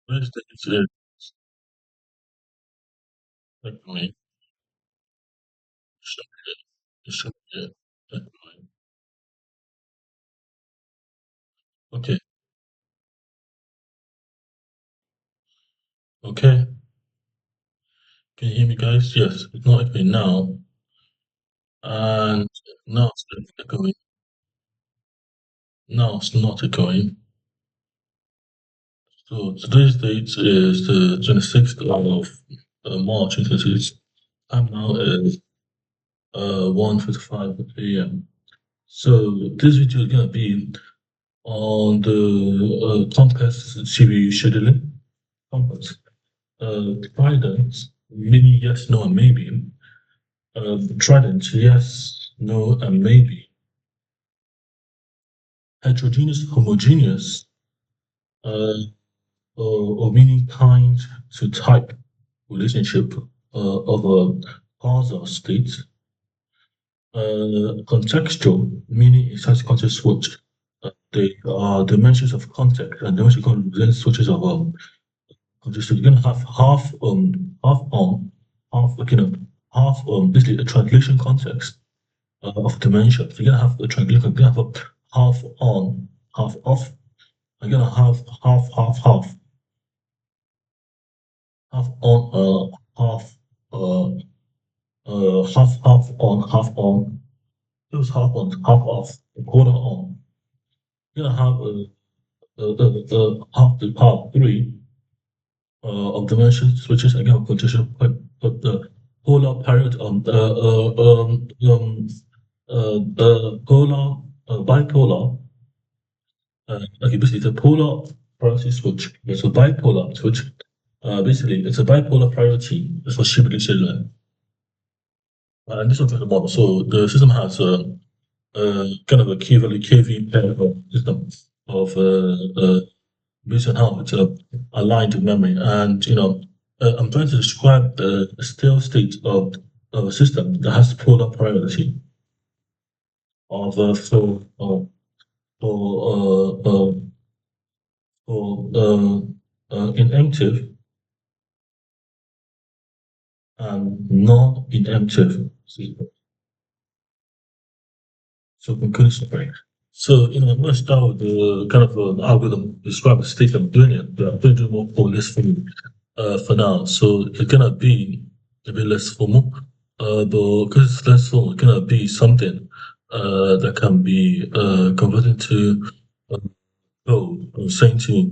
First stage is definitely should be definitely. Okay, okay. Can you hear me, guys? Yes, it's not echoing now, and now it's echoing. Now it's not echoing. So today's date is the 26th of March 2026. Time now is 1:55 a.m. So this video is gonna be on the complex CPU scheduling. Complex. Trident, maybe yes, no, and maybe. Trident, yes, no, and maybe. Heterogeneous, homogeneous, uh, or meaning kind to type relationship of a parser state. Contextual, meaning it has context switch. They are dimensions of context and dimension represent switches of context. So you're gonna have half on, half half basically a translation context of dimension. So you're gonna have a translation, you're gonna have a half on, half off. You're gonna have half on, uh, half on, half on. It was half on, half off, a quarter on. You're gonna have half to half three of dimension switches again potential but the polar period polar bipolar okay basically it's a polar priority switch. It's a bipolar switch. Basically it's a bipolar priority for shipping children. And this is the model. So the system has kind of a KV pair of system of based on how it's aligned to memory. And I'm trying to describe the still state of a system that has polar priority of for inemptive and non-inemptive. So conclusion. So, I'm going to start with the kind of algorithm describe the state I'm doing it, but I'm going to do more for this for now. So it's gonna be a bit less formal, but because it's less formal, it's gonna be something that can be converted to code or saying to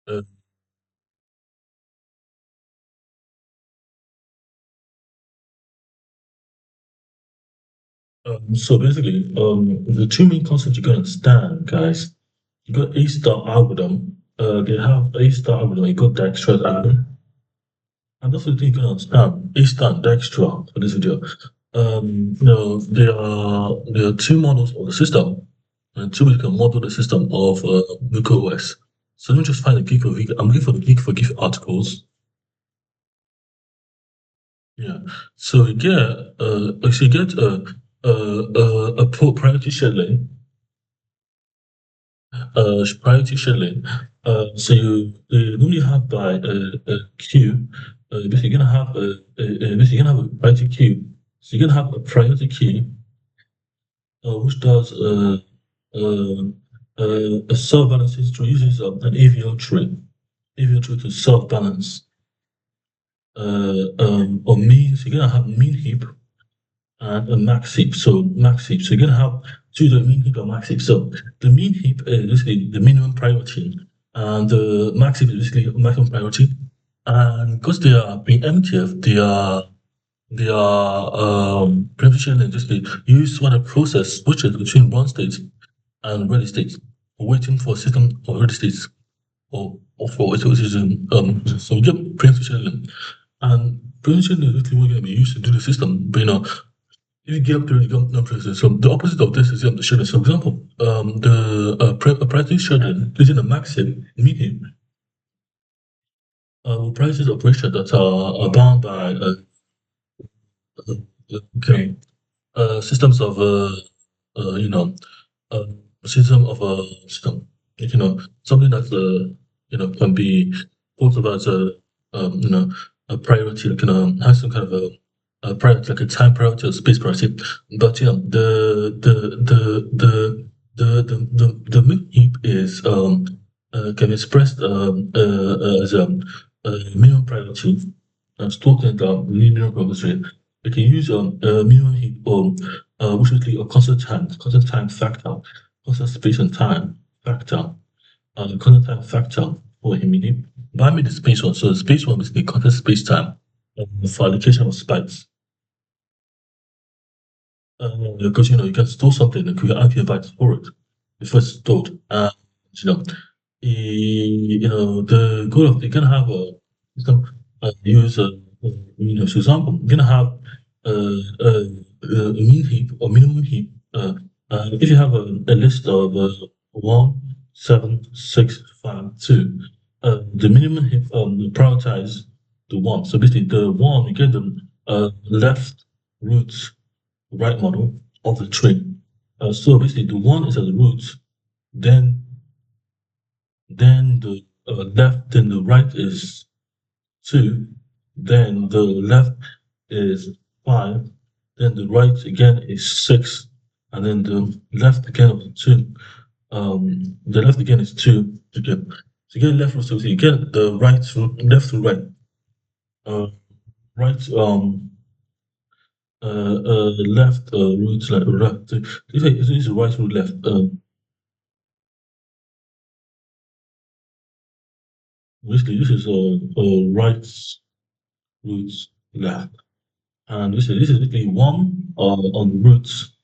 uh, so basically the two main concepts you're gonna understand, guys. You got A star algorithm. They have A star algorithm. You got Dijkstra's algorithm. And that's the thing you can understand. A star and Dijkstra for this video. There are two models of the system, and two we can model the system of Nuka OS. So let me just find the geek for geek. I'm looking for the geek for geek articles. Yeah. So you get actually you get a priority scheduling, priority scheduling. So you normally have by a queue. Basically you're gonna have basically you're gonna have a priority queue. So you're gonna have a priority queue, which does uh, a self balancing tree uses an AVL tree to self balance or mean. So you're gonna have mean heap and a max heap. So max heap. So you're gonna have two the mean heap and max heap. So the mean heap is basically the minimum priority, and the max heap is basically maximum priority. And because they are preemptive, they are preemption and basically use when a process switches between one state and ready state, waiting for system or ready states or for automation. So we get preemption and preemption is literally what going to be used to do the system. But if you get up there, you got no process. So the opposite of this is the schedule. So, for example, the practice schedule using a maxim medium prices operation that are bound by okay. systems of you know uh, system of a system, something that can be thought of as a priority, has some kind of a priority, like a time priority or space priority. But the main heap is can be expressed as a minimum priority stored in the linear chromosomes. You can use a minimum heap which is a constant time factor, constant space and time factor, constant time factor for a minute. But I made the space one, so the space one is the constant space time for allocation of spikes. Because you can store something and create IP bytes for it before it's stored. You know, the goal of you can have a system use for example, you're gonna have a mean heap or minimum heap. If you have a list of 1, 7, 6, 5, 2, the minimum heap prioritize the one. So basically, the one you get the left root right model of the tree. So basically, the one is at the root, then the left, then the right is 2, then the left is 5, then the right again is 6, and then the left again of 2. The left again is 2 again. So you get left root, so you get the right root, left to right. Right left root left. This is right root left. Basically, this is right root left, and this is basically 1 on the roots,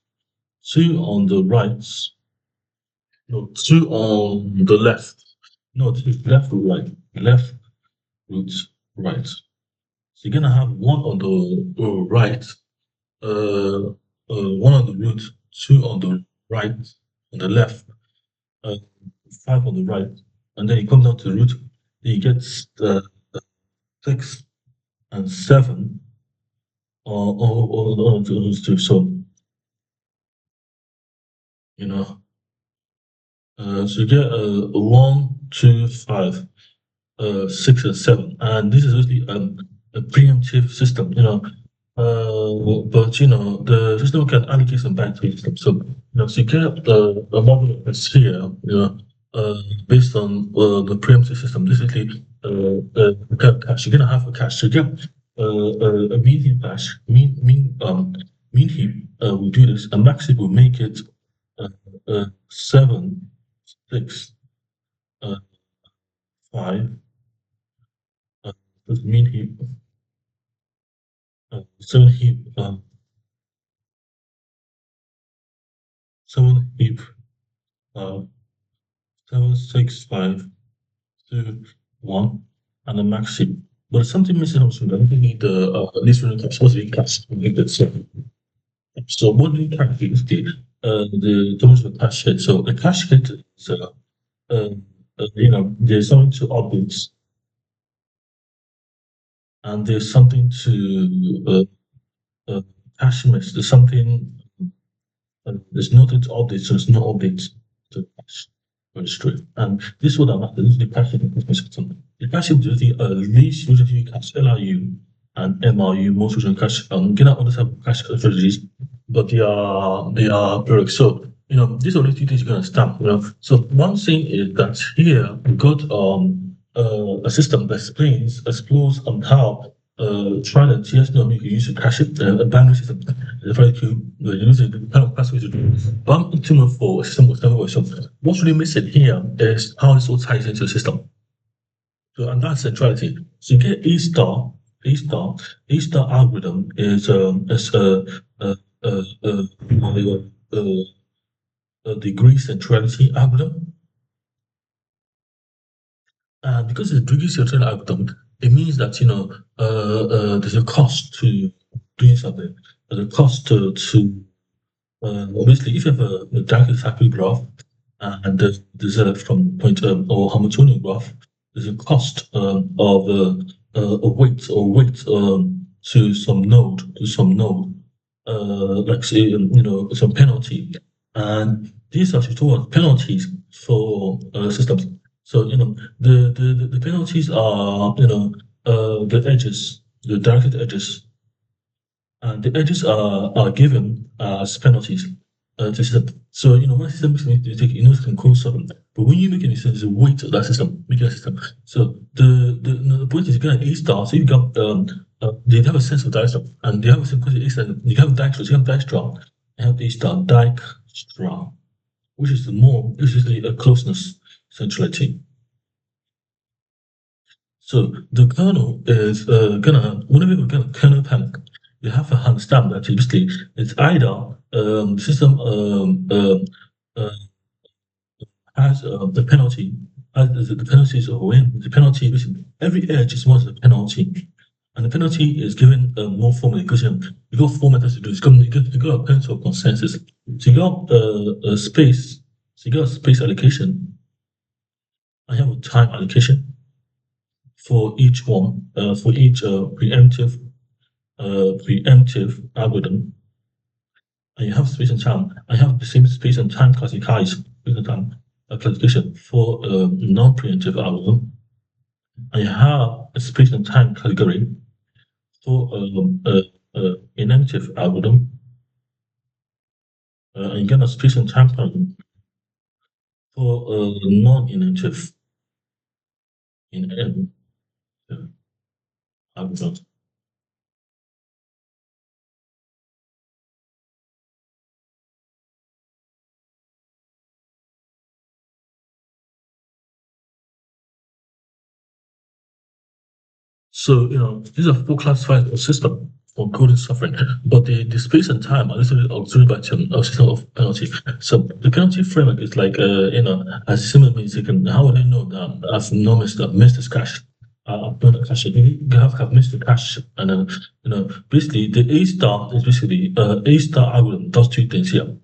2 on the right, no, 2 on the left. No, this is left root right, left root right. So you're gonna have 1 on the right, 1 on the root, 2 on the right, on the left, uh, 5 on the right, and then you come down to the root, then you get 6 and 7 on those two. So, you know, so you get 1, 2, 5, 6, and 7, and this is really a preemptive system, but the system can allocate some back to the system. So, so you get a model that's here, based on the preemptive system. This is really cache. You're gonna have a cache. So you get a mean heap cache, mean heap will do this, and max heap will make it 7, 6, uh, 5. This mean heap, 7 heap, 7 heap, 7, 6, 5, 2, 1, and a max heap. But something missing also. I think we need the least running cache. Supposed to be cache to make that so. So what do we calculate is the total of cache hit. So a cache hit is there's something to objects, and there's something to cache miss. There's something there's nothing to update, so there's no update to cache registry. And this is what I'm after. This is the caching system. The caching is the least usually cache LRU and MRU, most usually cache. Gonna others have cache strategies, but they are periodic. So these are the two things you're gonna stamp. So one thing is that here we got a system that explores on how trying to TS you can use to cache it, a binary system. It's very cool. You're using the kind of password to do. But I'm optimal for a system with never so what's really missing here is how this all ties into the system. So and that's centrality. So you get A star algorithm is a degree centrality algorithm. And because it's a degree centrality algorithm, it means that there's a cost to doing something. There's a cost to obviously if you have a direct cyclic graph and there's a from point or Hamiltonian graph, there's a cost of a weight to some node like say, some penalty, and these are towards penalties for systems. So the penalties are the edges, the directed edges, and the edges are given as penalties to system. So one system makes you take it can cause something, but when you make an instance, there's a weight of that system, make that system. So the point is you get an A star, so you got they have a sense of direction, and they have a sense of A star. You have Dijkstra, so you have Dijkstra, and have A star Dijkstra, which is a closeness centrality. So the kernel is whenever you get a kernel panic, you have to understand that basically it's either the system uh, has the penalty, has the penalties of win. The penalty, basically, every edge is one of the penalty, and the penalty is given more formally because you got four methods to do. You got a penalty of consensus. So you got a space. So you got a space allocation. I have a time allocation for each one, for each preemptive algorithm, and you have space and time. I have the same space and time classification classification for a non-preemptive algorithm. I have a space and time category for inemptive algorithm, and again a space and time category for non-inemptive in algorithm. So, these are four classified system for coding software, but the space and time are literally auxiliary by a system of penalty. So the penalty framework is like, as similar means you can, how would I know that I've not missed this cache? I've done a cache. You have missed the cache. And then, basically the A star is basically, A star algorithm does two things here.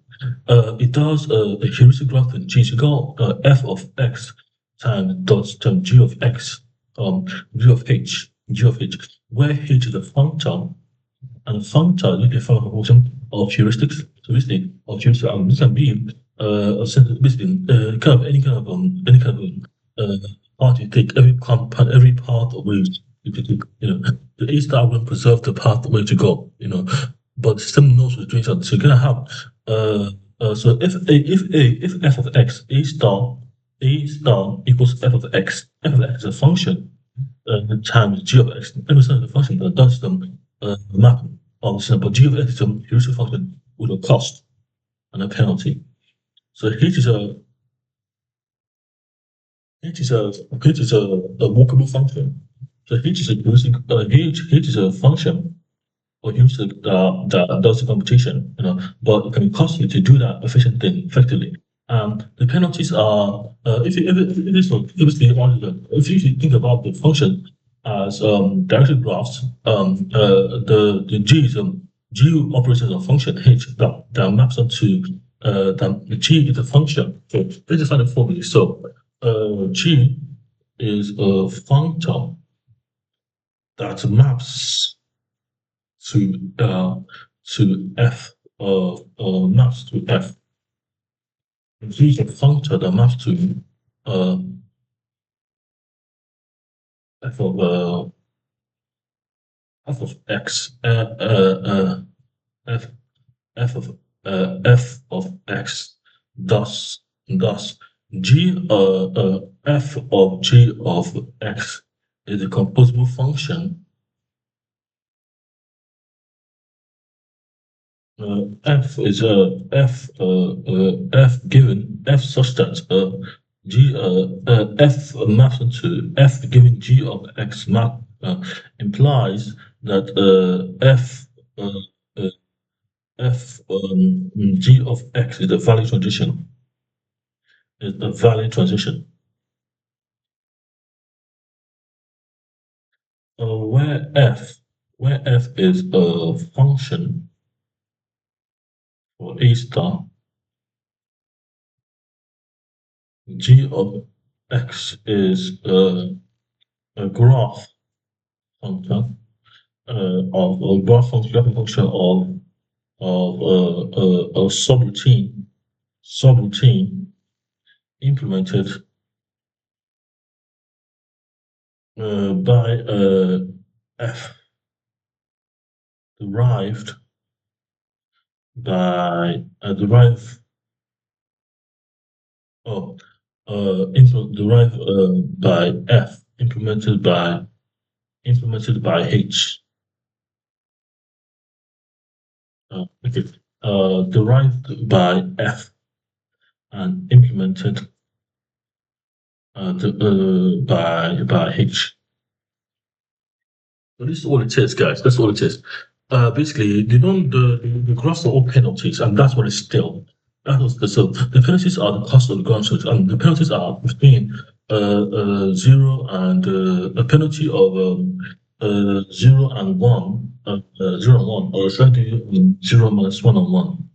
It does a heuristic graph in G. So you got f of x times dot times g of x, g of h, where h is a functor, and a functor you can find a function of heuristics. So basically, of heuristics, this can be basically kind of any kind of path you take, every path of which you can take. The A star will preserve the path where to go. But the system knows what's doing something. So you're gonna have so if f of x a star equals f of x, f of x is a function times g of x. Understand the function that does the mapping of the system, but g of x is a heuristic function with a cost and a penalty. So h is a walkable function. So h is a heuristic h is a function or heuristic that does the computation, but it can be costly to do that efficiently, effectively. The penalties are if you think about the function as directed graphs, the G is G operates as a function H that maps onto the G is a function. So let's just find the formula. So G is a functor that maps to f maps to f. G is a functor that maps to uh, f of f of x f f of x. Thus g f of g of x is a composable function. F is f given f such that g f maps into f given g of x map implies that f uh, f g of x is a valid transition. Is a valid transition. Where f is a function for a star, g of x is a graph function of a graph function of of a subroutine implemented by f derived by derived oh derived by f implemented by h. Okay. Derived by f and implemented by h. So this is all it is, guys. That's all it is. Basically, the graphs are all penalties, and that's what it's still. So the penalties are the cost of the ground truth, and the penalties are between 0 and a penalty of 0 and 1, 0 and 1, or should I do 0 minus 1 and 1?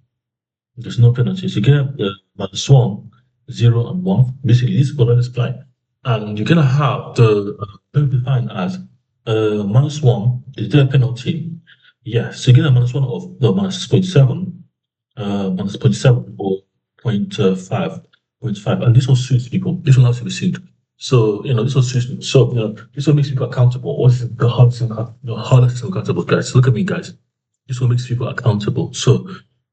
There's no penalties. You get minus 1, 0 and 1. Basically, this is what I apply. And you're gonna have the penalty defined as minus 1. Is there a penalty? Yes. So you get a minus 1 of the minus 0.7, minus 0.7 or 0.5, 0.5. And this will suit people. This will not be suited. So this will suit me. So this will make people accountable. What is the hardest thing accountable, guys? Look at me, guys. This will make people accountable. So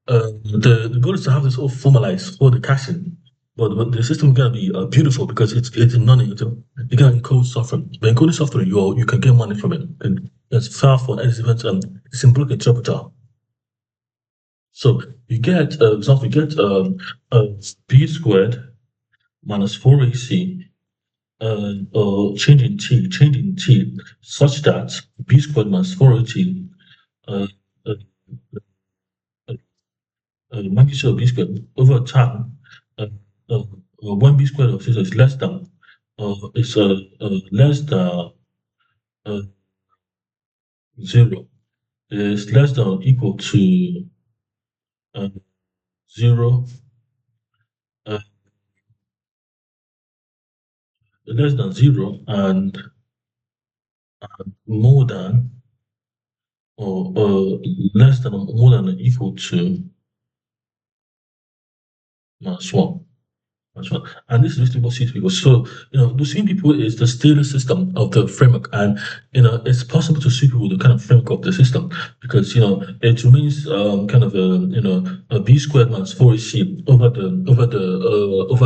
the goal is to have this all formalized for the caching, but the system is gonna be beautiful because it's money. You're gonna encode software. By encoding software, you can get money from it, and it's far from any event symbolic interpreter. So you get example, you get b squared minus 4ac changing t such that b squared minus 4ac uh, uh, magnitude of b squared over time, uh, uh, when b squared of theta is less than less than 0, is less than or equal to 0, uh, less than 0 and more than or less than or more than or equal to minus 1. And this is basically what suits people. So, the suiting people is the stable system of the framework. And, it's possible to suit people with the kind of framework of the system because, it remains kind of a b squared minus 4ac over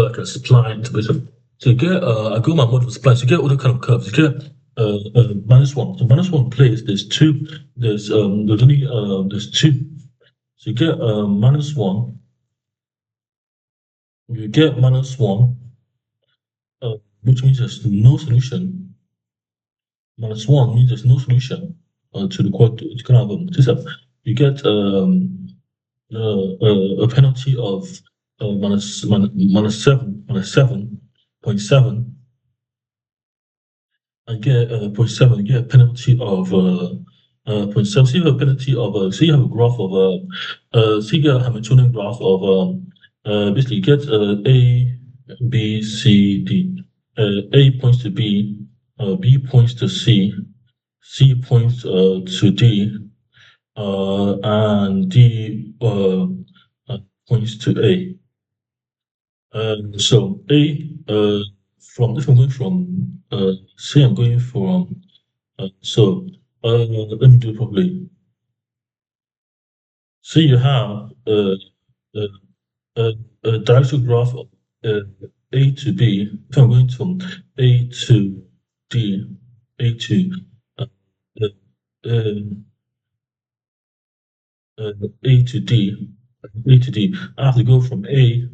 like a spline division. So you get, I go my model splines, you get all the kind of curves. You get minus 1. So minus 1 place, there's 2, there's only, there's 2. So you get minus 1, you get minus 1, which means there's no solution. Minus 1 means there's no solution to the kind of system. You get a penalty of minus 7.7, and get 0.7. You get a penalty of 0.7. So you have a penalty of so you have a graph of so you get a Hamiltonian graph of basically you get A, B, C, D. A points to B, B points to C, C points to D, and D points to A. So A from if I'm going from say I'm going from so let me do it properly. So you have a directional graph of A to B. If I'm going from A to D, A to uh, uh, uh, A to D, A to D, I have to go from A,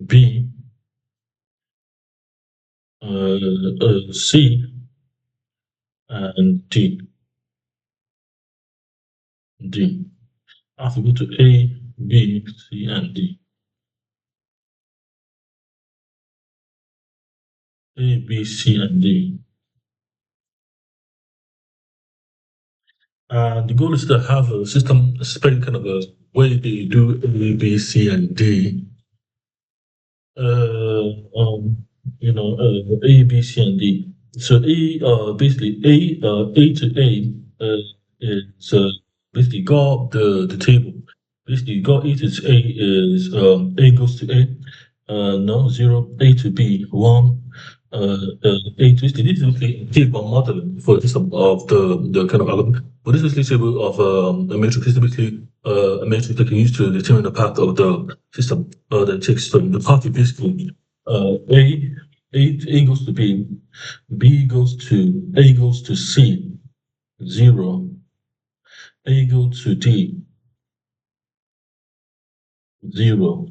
B, C, and D. D. I have to go to A, B, C, and D. A, B, C, and D. And the goal is to have a system, especially kind of a way they do A, B, C, and D. A, B, C, and D. So A, basically A to A is basically got the table. Basically, you got A to A is A goes to A, no 0, A to B 1, A to basically this is basically table modeling for the system of the kind of algorithm. But this is basically table of a matrix. This is basically a matrix that can use to determine the path of the system that takes the path is basically A goes to B, A goes to C 0, A goes to D 0,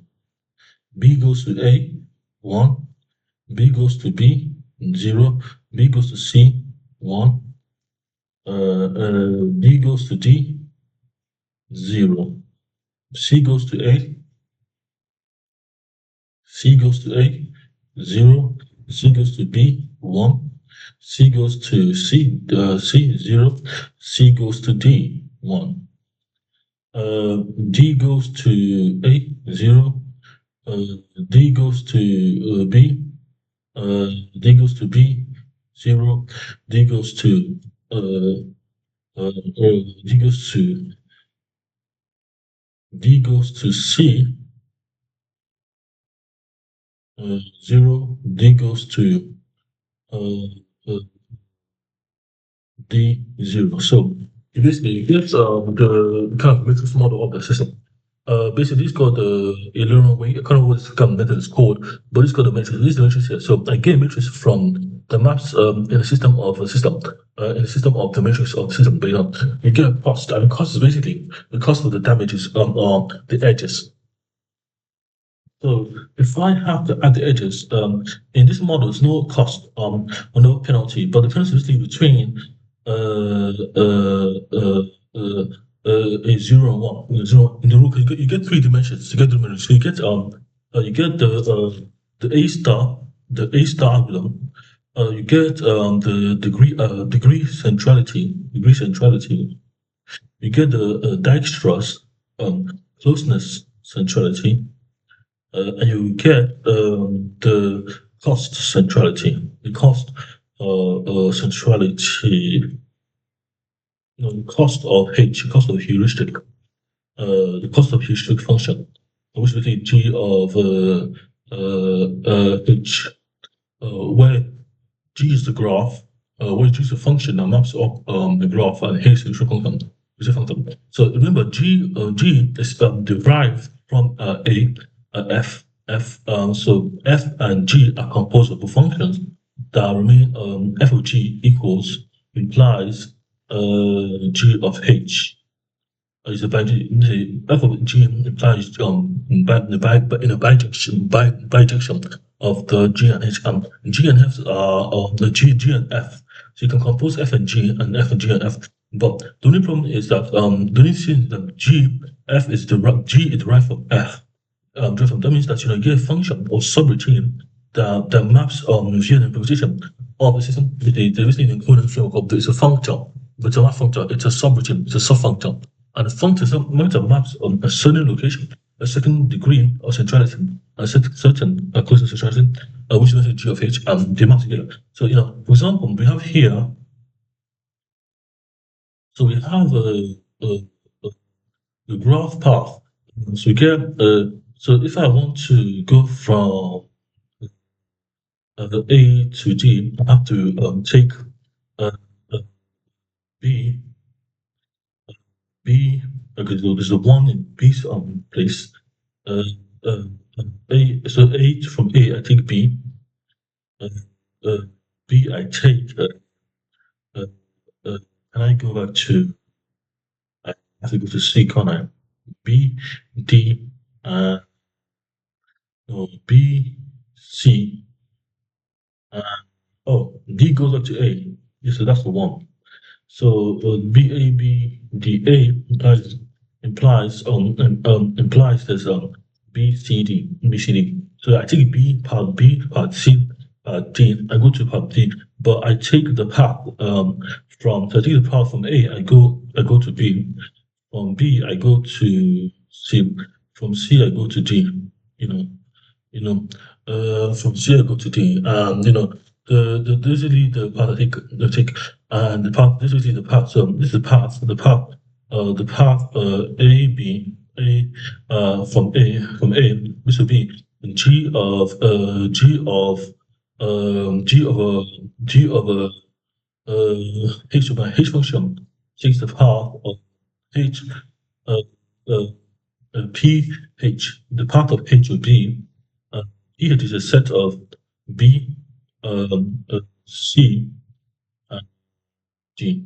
B goes to A 1, B goes to B 0, B goes to C 1, B goes to D 0, C goes to A, C goes to A 0, C goes to B 1, C goes to C 0, C goes to D 1. D goes to A 0, D goes to B, D goes to B 0, D goes to D goes to D goes to C 0, D goes to uh, uh, D0. So you basically get the kind of matrix model of the system. Basically, it's called the Ethereum way. I can't remember what this kind of method is called, but it's called the matrix. This is the matrix here. So I get a matrix from the maps in the system of a system, in the system of the matrix of the system. But you get a cost, and the cost is basically the cost of the damages on the edges. So if I have to add the edges, in this model, there's no cost or no penalty, but the penalty is between uh, uh, uh, uh, a 0 and 1. Zero in the rule, you get three dimensions. You get the dimensions. You get the A star algorithm. You get the degree centrality. You get the Dijkstra's closeness centrality. And you get the cost centrality. The cost centrality, the cost of H, cost of heuristic, the cost of heuristic function, which is the G of H, where G is the graph, where G is the function that maps up the graph, and H is the function. So remember, G is derived from F. So F and G are composable functions that remain F of G implies G of H. Is a the F of G implies in a bijection of the G and H. G and F are the G and F. So you can compose F and G and F and G and F. But the only problem is that the only thing that G is derived from F. That means that you get a function or subroutine that maps via the implementation of the system. There is an encoding framework it's a function, but it's not a function, it's a subroutine, it's a subfunction. And the function maps on a certain location, a certain degree of centrality, a certain closest centrality, which is G of H, and they map together. So, for example, we have here, so we have a graph path. So we get, so if I want to go from A to D, I have to take uh, uh, B, okay, so there's a 1 in B's place. Uh, uh, so from A, I take B. Uh, uh, B, I take, uh, can I go back to, I have to go to C, can't I? B, D, no, B, C, oh, D goes up to A. Yes, so that's the 1. So BABDA implies there's BCD. So I take B, part C, part D. I go to part D, but I take the path so I take the path from A. I go to B. From B, I go to C. From C, I go to D. From C I go to D. Basically the path I take, and the path. This is the path. So this is the path. The path the path A B A from A this will be G of a H of a H function takes the path of H uh, uh, P H. The path of H will be PH is a set of B C and G.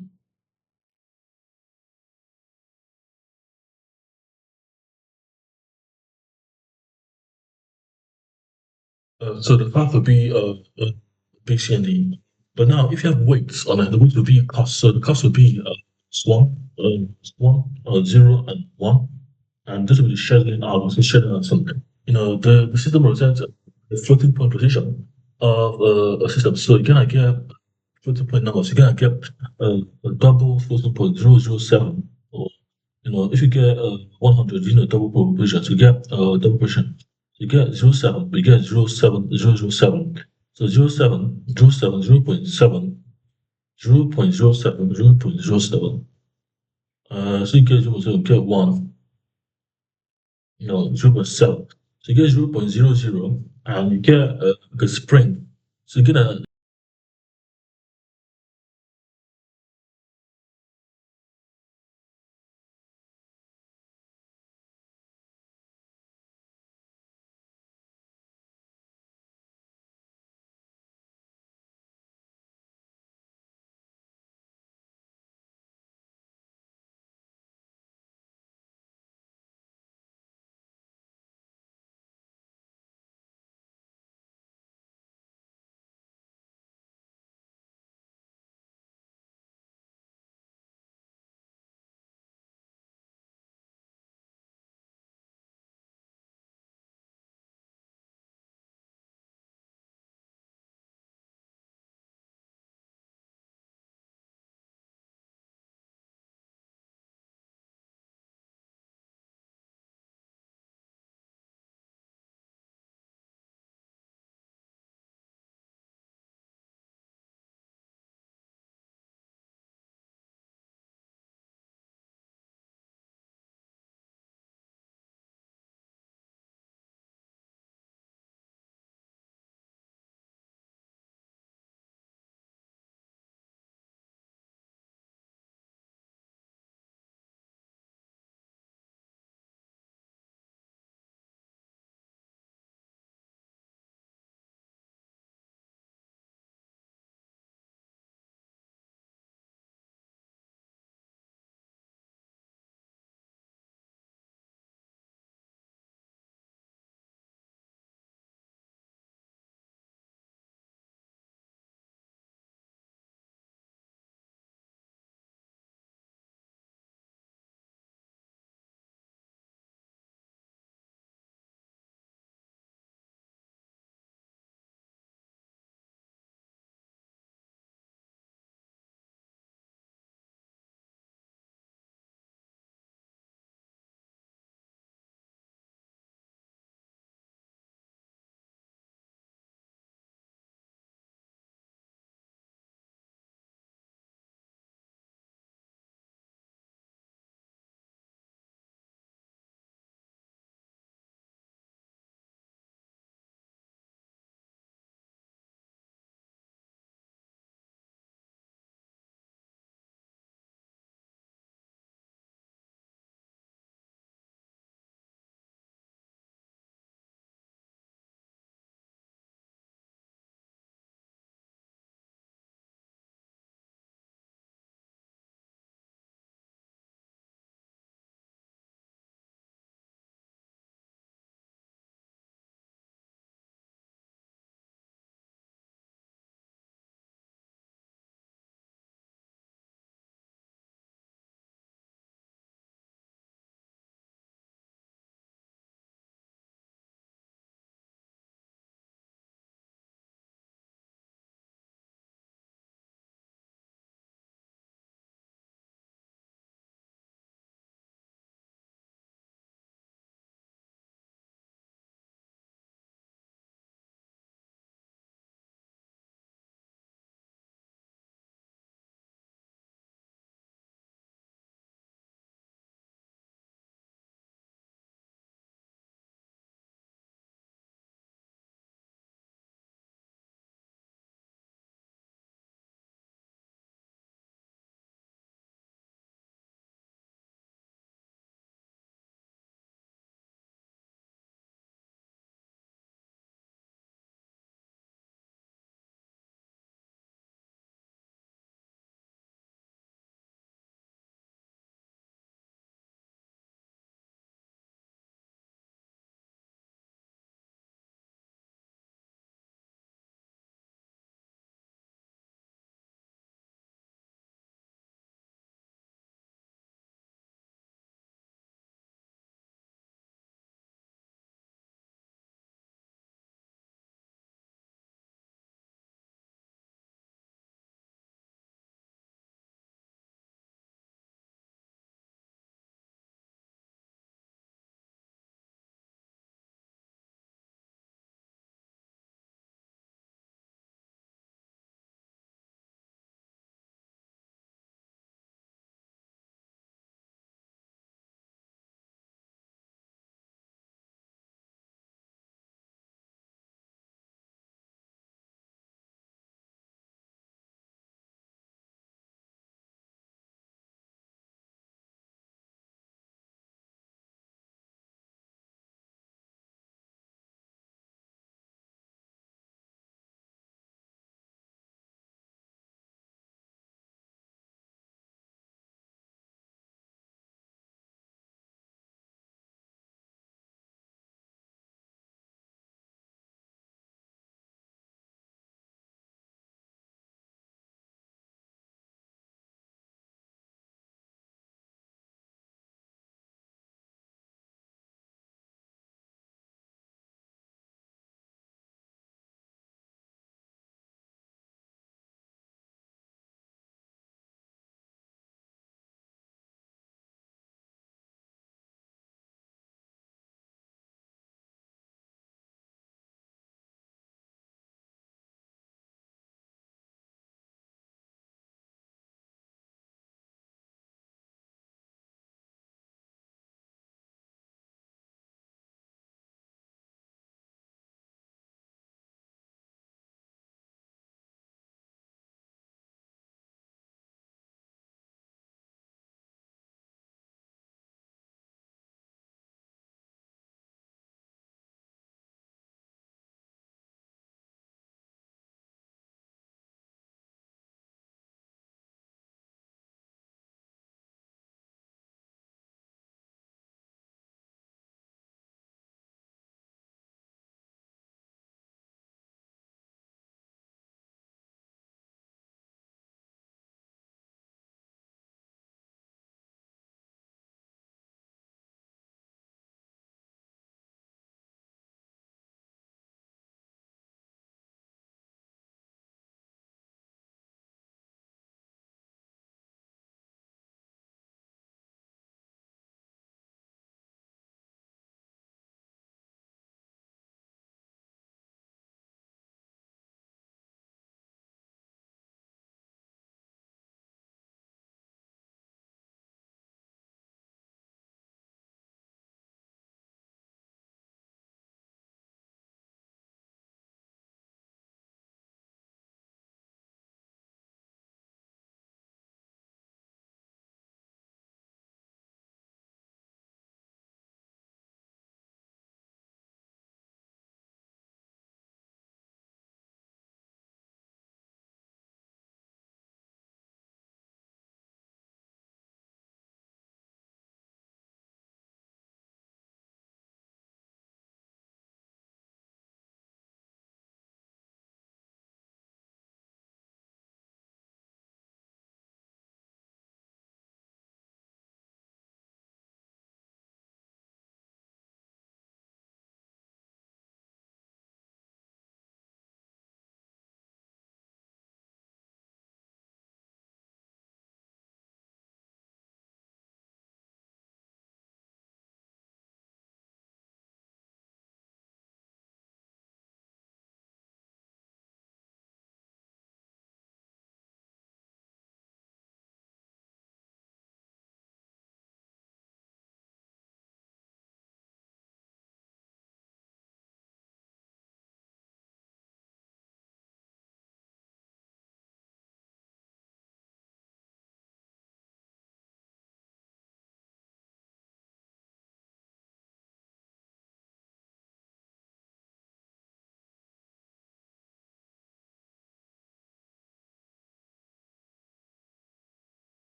So the path will be B, C, and D. But now, if you have weights on it, the weights will be cost. So the cost will be zero, and one. And this will be scheduling out, so scheduling out something. The system represents a floating point position of a system. So you're gonna get floating point numbers. You're gonna get a double floating point 007, or if you get 100, double position. So you get double position. You get 07, you get 07, 007. So 07, 07, 0.7, 0.07, 0.07. So you get 0.7, get 1, 0.7. So you get 0.00, and you get a spring. So you get a